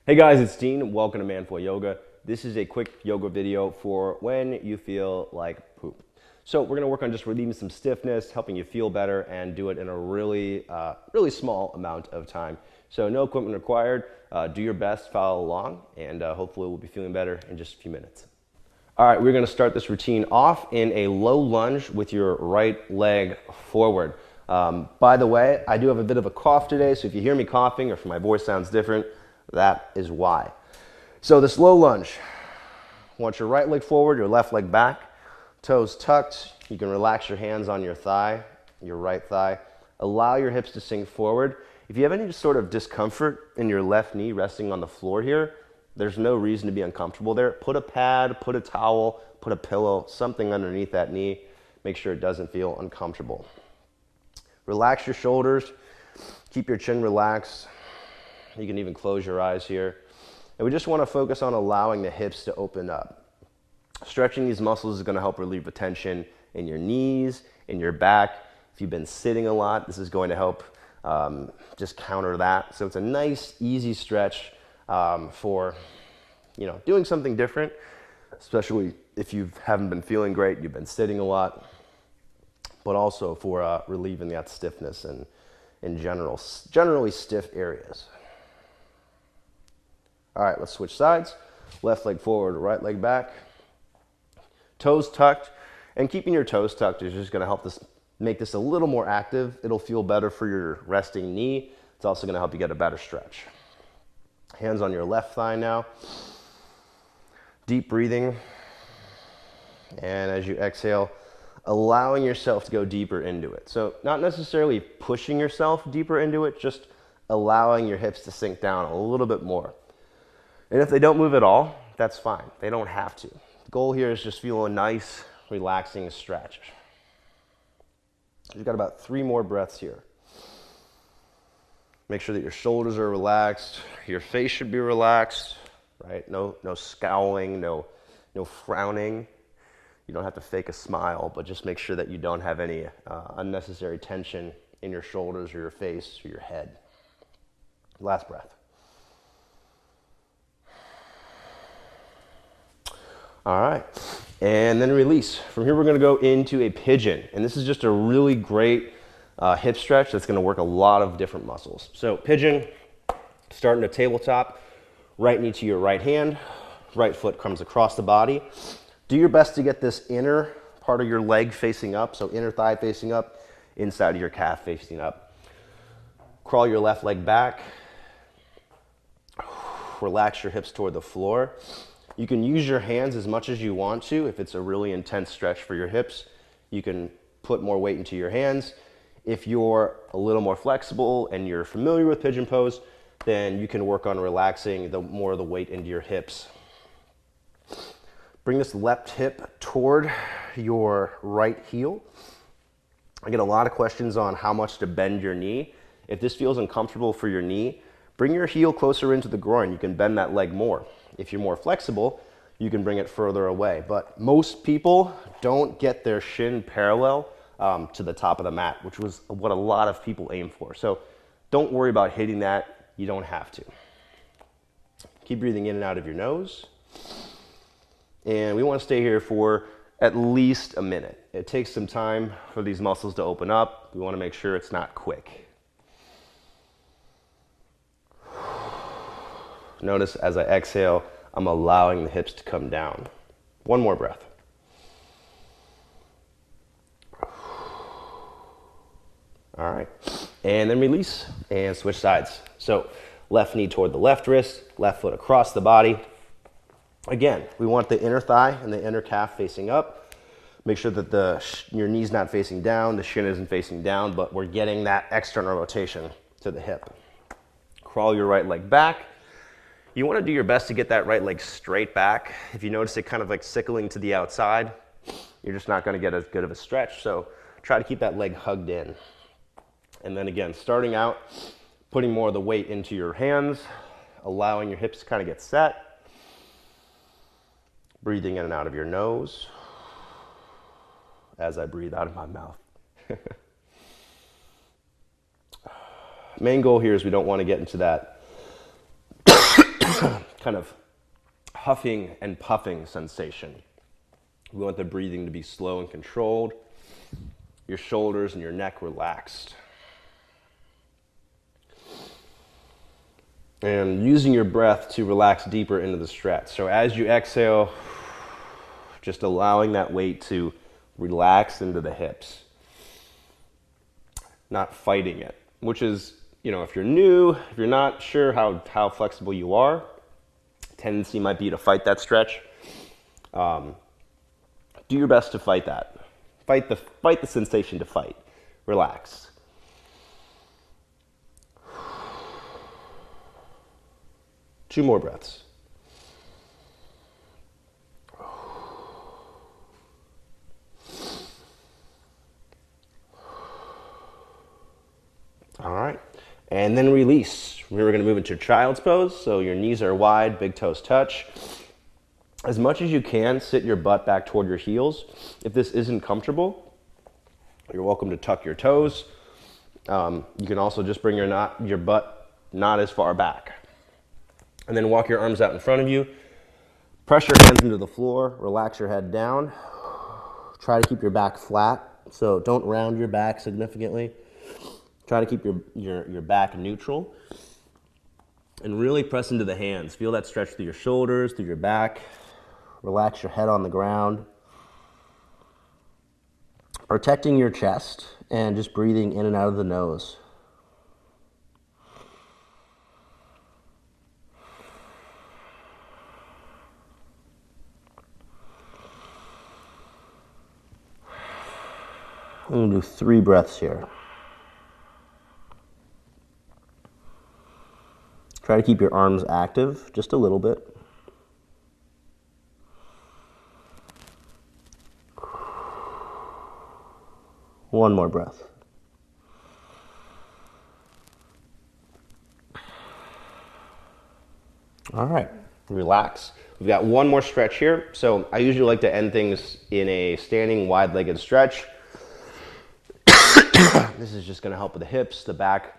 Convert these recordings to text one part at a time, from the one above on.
Hey guys, it's Dean. Welcome to Manful Yoga. This is a quick yoga video for when you feel like poop. So we're gonna work on just relieving some stiffness, helping you feel better, and do it in a really small amount of time. So no equipment required. Do your best, follow along, and hopefully we'll be feeling better in just a few minutes. All right, we're gonna start this routine off in a low lunge with your right leg forward. By the way, I do have a bit of a cough today, so if you hear me coughing or if my voice sounds different, that is why. So this low lunge, want your right leg forward, your left leg back, toes tucked. You can relax your hands on your thigh, your right thigh. Allow your hips to sink forward. If you have any sort of discomfort in your left knee resting on the floor here, there's no reason to be uncomfortable there. Put a pad, put a towel, put a pillow, something underneath that knee. Make sure it doesn't feel uncomfortable. Relax your shoulders. Keep your chin relaxed. You can even close your eyes here. And we just want to focus on allowing the hips to open up. Stretching these muscles is going to help relieve the tension in your knees, in your back. If you've been sitting a lot, this is going to help just counter that. So it's a nice, easy stretch for doing something different, especially if you haven't been feeling great, you've been sitting a lot, but also for relieving that stiffness and in generally stiff areas. All right, let's switch sides. Left leg forward, right leg back. Toes tucked, and keeping your toes tucked is just gonna help make this a little more active. It'll feel better for your resting knee. It's also gonna help you get a better stretch. Hands on your left thigh now. Deep breathing. And as you exhale, allowing yourself to go deeper into it. So not necessarily pushing yourself deeper into it, just allowing your hips to sink down a little bit more. And if they don't move at all, that's fine. They don't have to. The goal here is just feel a nice, relaxing stretch. You've got about 3 more breaths here. Make sure that your shoulders are relaxed. Your face should be relaxed, right? No scowling, no frowning. You don't have to fake a smile, but just make sure that you don't have any unnecessary tension in your shoulders or your face or your head. Last breath. All right, and then release. From here, we're gonna go into a pigeon. And this is just a really great hip stretch that's gonna work a lot of different muscles. So pigeon, starting at tabletop, right knee to your right hand, right foot comes across the body. Do your best to get this inner part of your leg facing up, so inner thigh facing up, inside of your calf facing up. Crawl your left leg back. Relax your hips toward the floor. You can use your hands as much as you want to. If it's a really intense stretch for your hips, you can put more weight into your hands. If you're a little more flexible and you're familiar with pigeon pose, then you can work on relaxing more of the weight into your hips. Bring this left hip toward your right heel. I get a lot of questions on how much to bend your knee. If this feels uncomfortable for your knee, bring your heel closer into the groin. You can bend that leg more. If you're more flexible, you can bring it further away. But most people don't get their shin parallel to the top of the mat, which was what a lot of people aim for. So don't worry about hitting that. You don't have to. Keep breathing in and out of your nose. And we want to stay here for at least a minute. It takes some time for these muscles to open up. We want to make sure it's not quick. Notice as I exhale, I'm allowing the hips to come down. 1 more breath. All right, and then release and switch sides. So left knee toward the left wrist, left foot across the body. Again, we want the inner thigh and the inner calf facing up. Make sure that your knee's not facing down, the shin isn't facing down, but we're getting that external rotation to the hip. Crawl your right leg back. You want to do your best to get that right leg straight back. If you notice it kind of like sickling to the outside, you're just not going to get as good of a stretch. So try to keep that leg hugged in. And then again, starting out, putting more of the weight into your hands, allowing your hips to kind of get set. Breathing in and out of your nose as I breathe out of my mouth. Main goal here is we don't want to get into that kind of huffing and puffing sensation. We want the breathing to be slow and controlled. Your shoulders and your neck relaxed. And using your breath to relax deeper into the stretch. So as you exhale, just allowing that weight to relax into the hips. Not fighting it, which is, if you're new, if you're not sure how flexible you are, tendency might be to fight that stretch. Do your best to fight that. Fight the sensation to fight. Relax. Two more breaths. All right. And then release. We're going to move into child's pose. So your knees are wide, big toes touch. As much as you can, sit your butt back toward your heels. If this isn't comfortable, you're welcome to tuck your toes. You can also just bring your butt not as far back. And then walk your arms out in front of you. Press your hands into the floor. Relax your head down. Try to keep your back flat. So don't round your back significantly. Try to keep your back neutral. And really press into the hands. Feel that stretch through your shoulders, through your back. Relax your head on the ground. Protecting your chest and just breathing in and out of the nose. I'm going to do 3 breaths here. Try to keep your arms active just a little bit. One more breath. All right, relax. We've got one more stretch here. So I usually like to end things in a standing wide-legged stretch. This is just going to help with the hips, the back,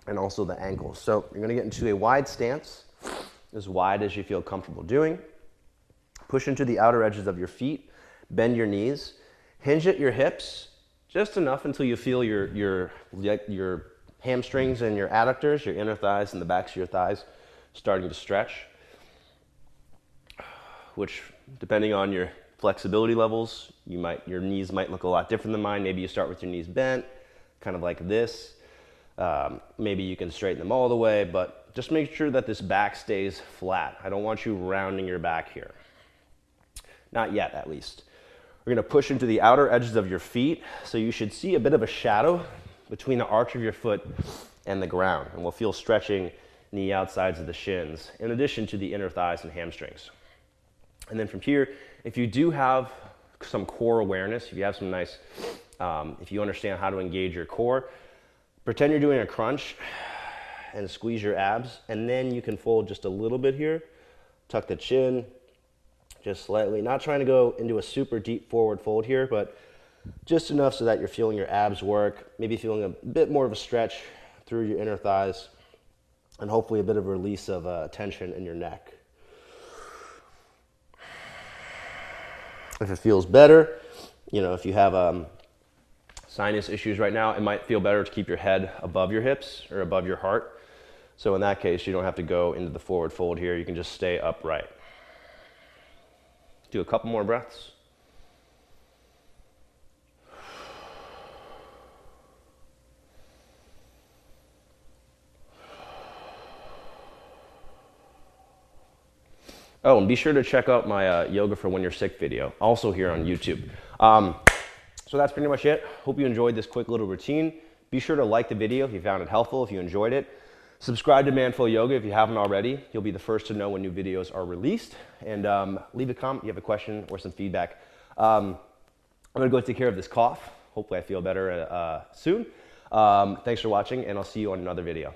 and also the ankles. So you're going to get into a wide stance, as wide as you feel comfortable doing. Push into the outer edges of your feet. Bend your knees. Hinge at your hips just enough until you feel your hamstrings and your adductors, your inner thighs and the backs of your thighs starting to stretch, which, depending on your flexibility levels, your knees might look a lot different than mine. Maybe you start with your knees bent, kind of like this. Maybe you can straighten them all the way, but just make sure that this back stays flat. I don't want you rounding your back here. Not yet, at least. We're going to push into the outer edges of your feet, so you should see a bit of a shadow between the arch of your foot and the ground, and we'll feel stretching in the outsides of the shins, in addition to the inner thighs and hamstrings. And then from here, if you do have some core awareness, if you have some nice, if you understand how to engage your core, pretend you're doing a crunch and squeeze your abs, and then you can fold just a little bit here, tuck the chin, just slightly, not trying to go into a super deep forward fold here, but just enough so that you're feeling your abs work, maybe feeling a bit more of a stretch through your inner thighs, and hopefully a bit of a release of tension in your neck. If it feels better, if you have sinus issues right now, it might feel better to keep your head above your hips or above your heart. So in that case, you don't have to go into the forward fold here. You can just stay upright. Do a couple more breaths. Oh, and be sure to check out my Yoga for When You're Sick video, also here on YouTube. So that's pretty much it. Hope you enjoyed this quick little routine. Be sure to like the video if you found it helpful, if you enjoyed it. Subscribe to Manful Yoga if you haven't already. You'll be the first to know when new videos are released. And leave a comment if you have a question or some feedback. I'm going to go take care of this cough. Hopefully I feel better soon. Thanks for watching, and I'll see you on another video.